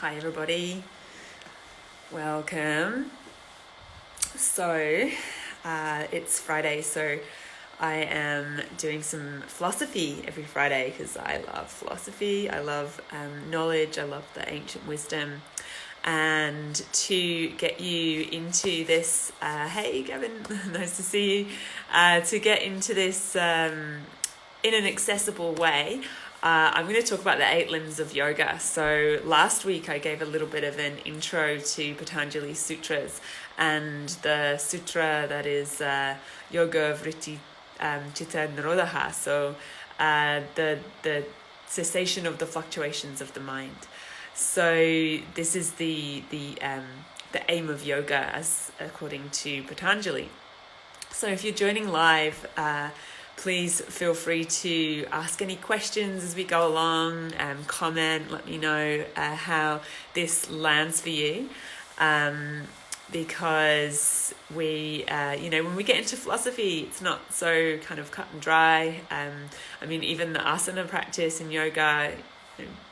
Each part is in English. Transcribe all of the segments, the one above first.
Hi everybody, welcome. So it's Friday, so I am doing some philosophy every Friday because I love philosophy, I love knowledge, I love the ancient wisdom. And to get you into this, hey Gavin, nice to see you, to get into this in an accessible way, I'm going to talk about the 8 limbs of yoga. So last week I gave a little bit of an intro to Patanjali Sutras, and the sutra that is Yoga Vritti Chitta Nirodha, so the cessation of the fluctuations of the mind. So this is the aim of yoga as according to Patanjali. So if you're joining live, please feel free to ask any questions as we go along, comment, let me know how this lands for you. Because we, when we get into philosophy, it's not so kind of cut and dry. I mean, even the asana practice in yoga,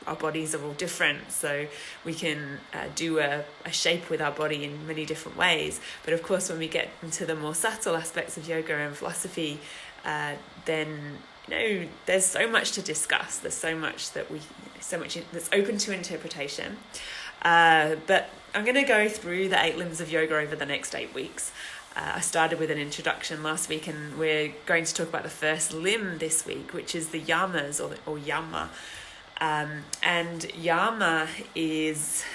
our bodies are all different, so we can do a shape with our body in many different ways. But of course, when we get into the more subtle aspects of yoga and philosophy, then there's so much to discuss. There's so much that's open to interpretation. But I'm going to go through the 8 limbs of yoga over the next 8 weeks. I started with an introduction last week, and we're going to talk about the first limb this week, which is the yamas or Yama. And Yama is,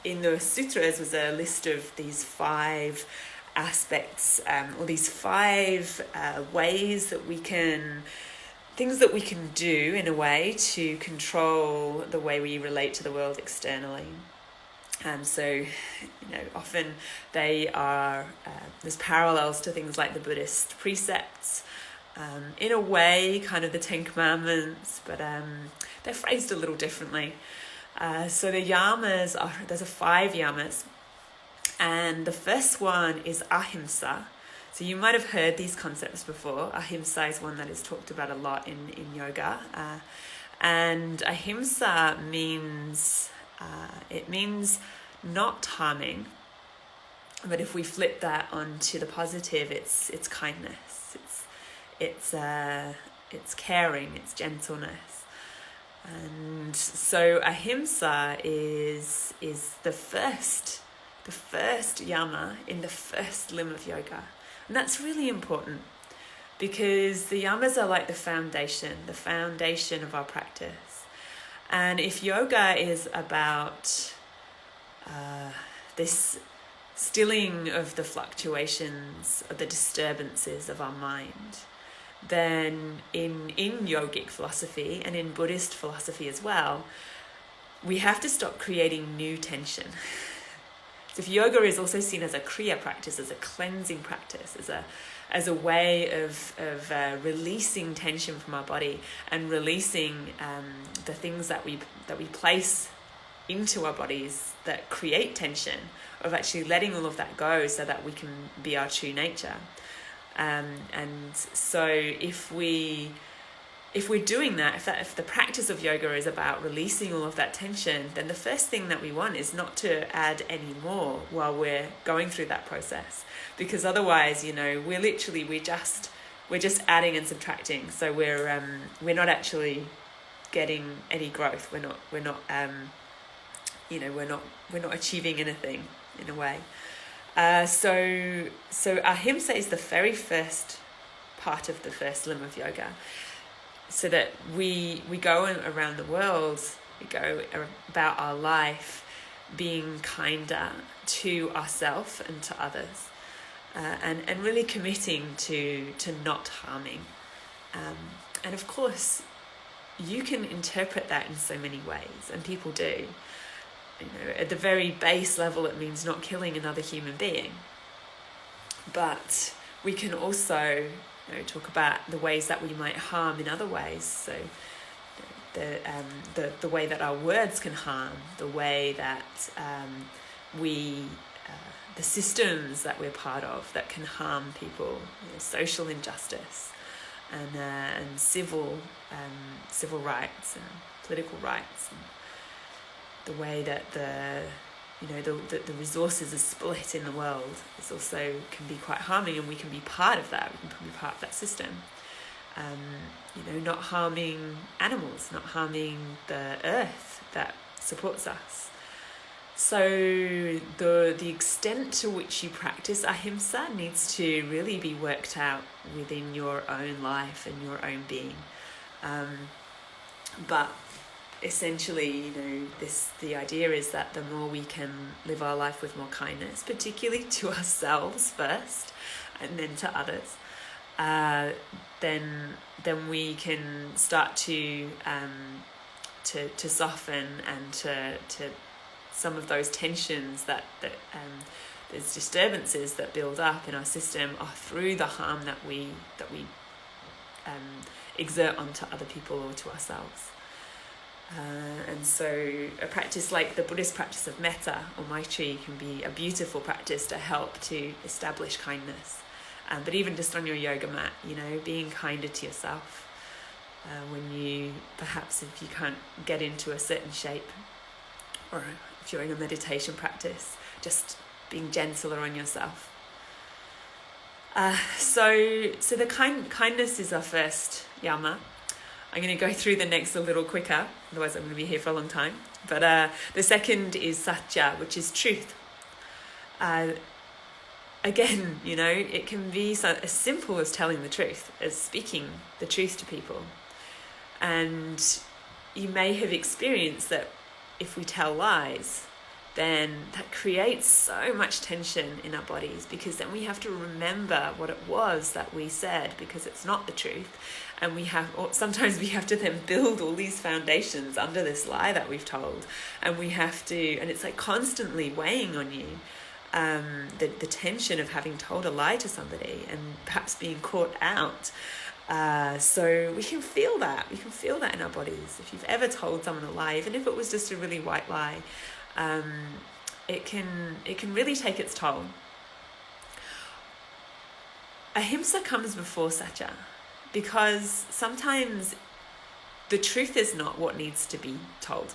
in the Sutras, was a list of these 5 aspects, or these 5 ways that things that we can do in a way to control the way we relate to the world externally. So, often they are, there's parallels to things like the Buddhist precepts, in a way, kind of the 10 Commandments, but they're phrased a little differently. So the yamas there's 5 yamas, and the first one is ahimsa. So you might have heard these concepts before. Ahimsa is one that is talked about a lot in yoga, and ahimsa means not harming. But if we flip that onto the positive, it's kindness. It's caring, it's gentleness. And so ahimsa is the first yama in the first limb of yoga. And that's really important because the yamas are like the foundation of our practice. And if yoga is about this stilling of the fluctuations, of the disturbances of our mind, then in yogic philosophy and in Buddhist philosophy as well, we have to stop creating new tension. So if yoga is also seen as a kriya practice, as a cleansing practice, as a way of releasing tension from our body and releasing the things that we place into our bodies that create tension, of actually letting all of that go so that we can be our true nature. And so if we're doing that, if the practice of yoga is about releasing all of that tension, then the first thing that we want is not to add any more while we're going through that process, because otherwise, we're just adding and subtracting. So we're not actually getting any growth. We're not achieving anything in a way. So ahimsa is the very first part of the first limb of yoga. So that we go around the world, we go about our life being kinder to ourselves and to others, and really committing to not harming. And of course, you can interpret that in so many ways, and people do. At the very base level, it means not killing another human being. But we can also talk about the ways that we might harm in other ways. So the way that our words can harm, the way that the systems that we're part of that can harm people, social injustice and civil rights and political rights. the way that the resources are split in the world is also can be quite harming, and we can be part of that. We can be part of that system. Not harming animals, not harming the earth that supports us. So the extent to which you practice ahimsa needs to really be worked out within your own life and your own being. But essentially, the idea is that the more we can live our life with more kindness, particularly to ourselves first, and then to others, then we can start to soften and to some of those tensions that there's disturbances that build up in our system are through the harm that we exert onto other people or to ourselves. And so a practice like the Buddhist practice of metta or maitri can be a beautiful practice to help to establish kindness. But even just on your yoga mat, being kinder to yourself. If you can't get into a certain shape, or if you're in a meditation practice, just being gentler on yourself. So the kindness is our first yama. I'm going to go through the next a little quicker, otherwise I'm going to be here for a long time. But the second is satya, which is truth. Again, it can be as simple as telling the truth, as speaking the truth to people. And you may have experienced that if we tell lies, then that creates so much tension in our bodies, because then we have to remember what it was that we said, because it's not the truth. And sometimes we have to then build all these foundations under this lie that we've told. And it's like constantly weighing on you. The tension of having told a lie to somebody and perhaps being caught out. So we can feel that. We can feel that in our bodies. If you've ever told someone a lie, even if it was just a really white lie, it can really take its toll. Ahimsa comes before satya, because sometimes the truth is not what needs to be told.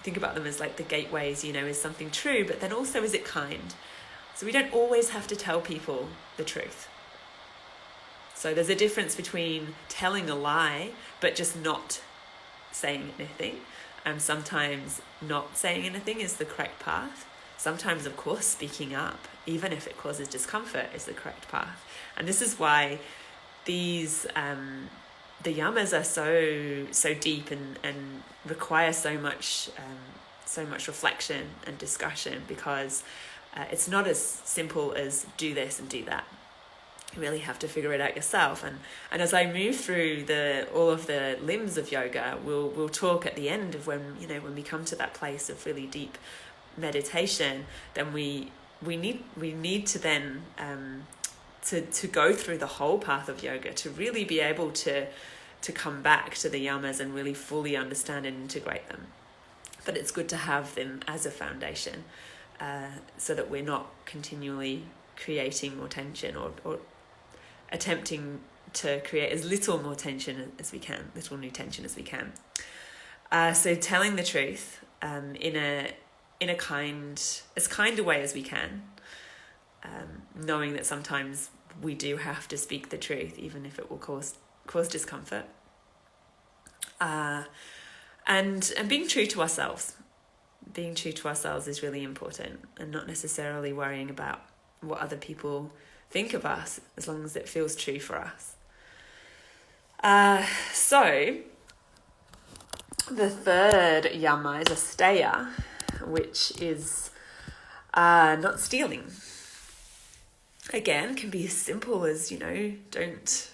Think about them as like the gateways, is something true, but then also is it kind? So we don't always have to tell people the truth. So there's a difference between telling a lie, but just not saying anything. And sometimes not saying anything is the correct path. Sometimes, of course, speaking up, even if it causes discomfort, is the correct path. And this is why these the yamas are so deep and require so much reflection and discussion, because it's not as simple as do this and do that. You really have to figure it out yourself. And as I move through all of the limbs of yoga, we'll talk at the end of when we come to that place of really deep meditation, then we need to then to go through the whole path of yoga to really be able to come back to the yamas and really fully understand and integrate them. But it's good to have them as a foundation, so that we're not continually creating more tension or attempting to create as little more tension as we can, little new tension as we can. So telling the truth in a as kind a way as we can, knowing that sometimes we do have to speak the truth, even if it will cause discomfort. And being true to ourselves. Being true to ourselves is really important, and not necessarily worrying about what other people think of us, as long as it feels true for us. So the third yama is asteya, which is not stealing. Again, can be as simple as, don't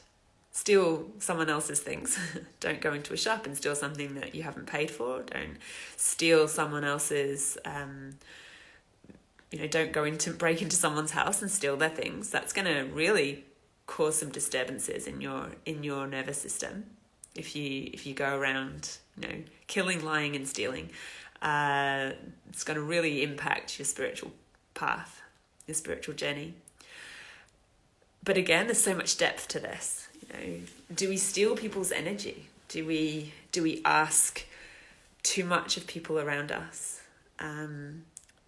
steal someone else's things. Don't go into a shop and steal something that you haven't paid for. Don't steal someone else's, don't break into someone's house and steal their things. That's going to really cause some disturbances in your nervous system. If you go around, killing, lying and stealing, it's going to really impact your spiritual path, your spiritual journey. But again, there's so much depth to this. Do we steal people's energy? Do we ask too much of people around us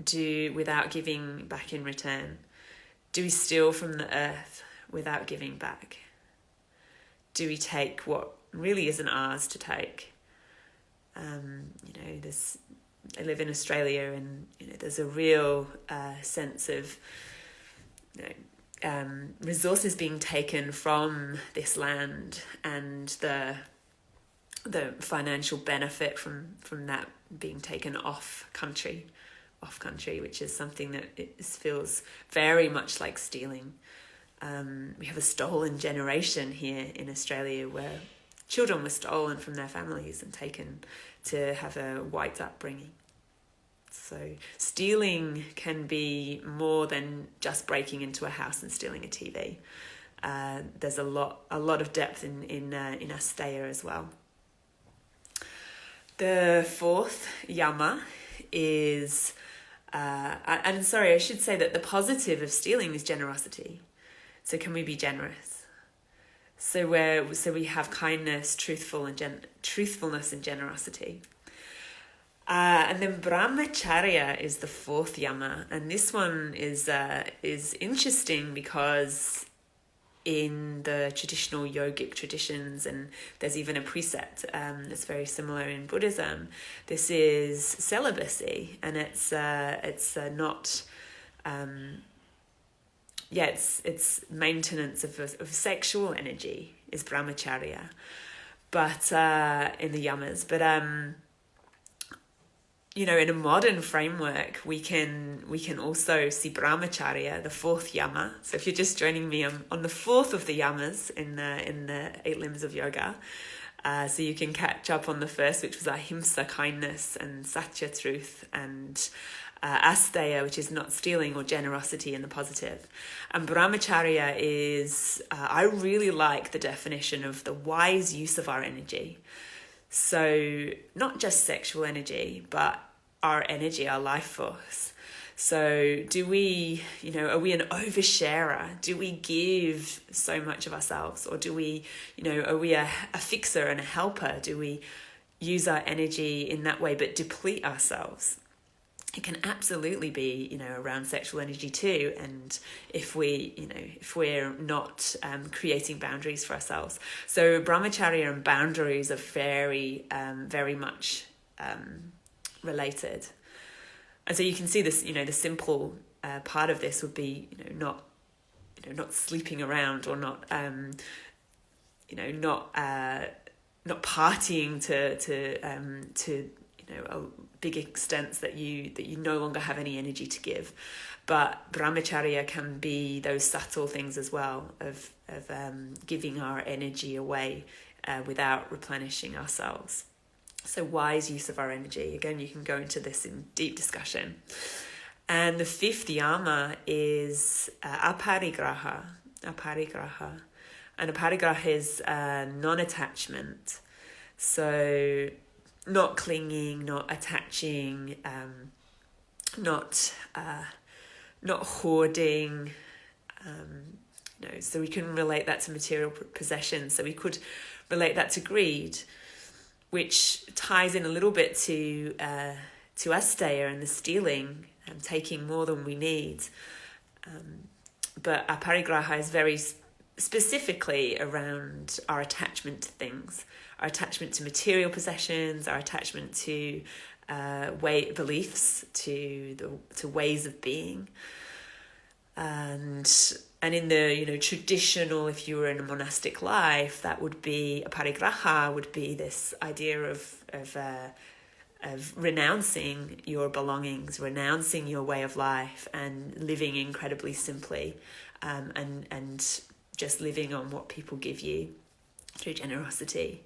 do without giving back in return? Do we steal from the earth without giving back? Do we take what really isn't ours to take? I live in Australia, and there's a real sense of resources being taken from this land, and the financial benefit from that being taken off country, which is something that feels very much like stealing. We have a stolen generation here in Australia where children were stolen from their families and taken to have a white upbringing. So stealing can be more than just breaking into a house and stealing a TV. There's a lot of depth in asteya as well. The fourth Yama is, I should say that the positive of stealing is generosity. So can we be generous? So we have kindness, truthfulness and generosity. And then brahmacharya is the fourth Yama, and this one is interesting because in the traditional yogic traditions, and there's even a precept that's very similar in Buddhism, this is celibacy, and it's maintenance of sexual energy is brahmacharya, but in the yamas, but in a modern framework, we can also see brahmacharya, the fourth yama. So if you're just joining me, I'm on the fourth of the yamas in the 8 limbs of yoga. So you can catch up on the first, which was ahimsa, kindness, and satya, truth, and asteya, which is not stealing, or generosity in the positive. And brahmacharya is, I really like the definition of the wise use of our energy. So not just sexual energy, but our energy, our life force. So do we, are we an oversharer? Do we give so much of ourselves? Or do we, are we a fixer and a helper? Do we use our energy in that way but deplete ourselves? It can absolutely be, around sexual energy too. And if we're not creating boundaries for ourselves. So brahmacharya and boundaries are very, very much related. And so you can see this, the simple part of this would be, not sleeping around, or not partying to big extents that you no longer have any energy to give. But brahmacharya can be those subtle things as well of giving our energy away without replenishing ourselves. So wise use of our energy. Again, you can go into this in deep discussion. And the fifth yama is aparigraha. And aparigraha is non-attachment. So not clinging, not attaching, not hoarding. So we can relate that to material possessions. So we could relate that to greed, which ties in a little bit to asteya and the stealing and taking more than we need. But aparigraha is very specifically around our attachment to things, our attachment to material possessions, our attachment to beliefs, to ways of being, and in the traditional, if you were in a monastic life, that would be aparigraha, would be this idea of renouncing your belongings, renouncing your way of life, and living incredibly simply, and just living on what people give you through generosity.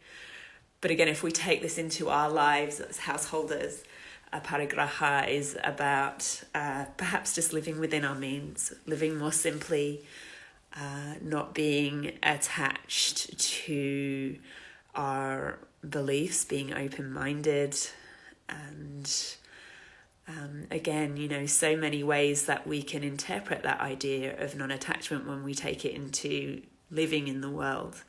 But again, if we take this into our lives as householders, aparigraha is about perhaps just living within our means, living more simply, not being attached to our beliefs, being open-minded, and again, so many ways that we can interpret that idea of non-attachment when we take it into living in the world,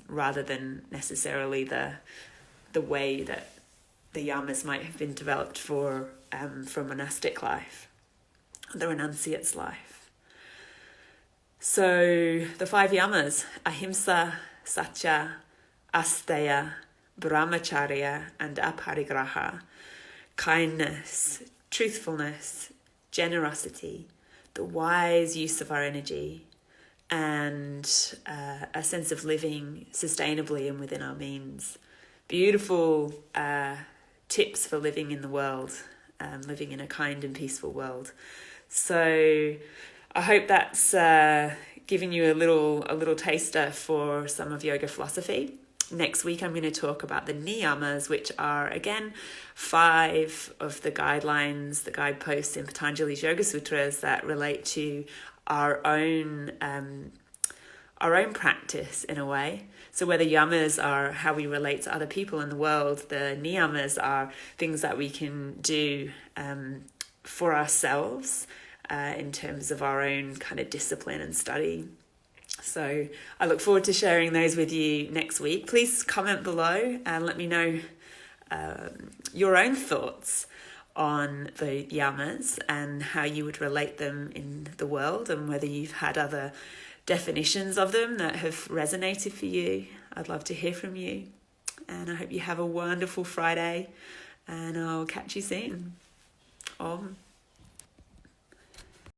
rather than necessarily the way that the yamas might have been developed for monastic life, the renunciate's life. So the 5 yamas: ahimsa, satya, asteya, brahmacharya, and aparigraha. Kindness, truthfulness, generosity, the wise use of our energy, and a sense of living sustainably and within our means. Beautiful tips for living in the world, living in a kind and peaceful world. So I hope that's given you a little taster for some of yoga philosophy. Next week, I'm going to talk about the niyamas, which are, again, 5 of the guidelines, the guideposts in Patanjali's Yoga Sutras that relate to our own practice in a way. So where the yamas are how we relate to other people in the world, the niyamas are things that we can do for ourselves in terms of our own kind of discipline and study. So I look forward to sharing those with you next week. Please comment below and let me know your own thoughts on the yamas and how you would relate them in the world, and whether you've had other definitions of them that have resonated for you. I'd love to hear from you. And I hope you have a wonderful Friday, and I'll catch you soon. Om.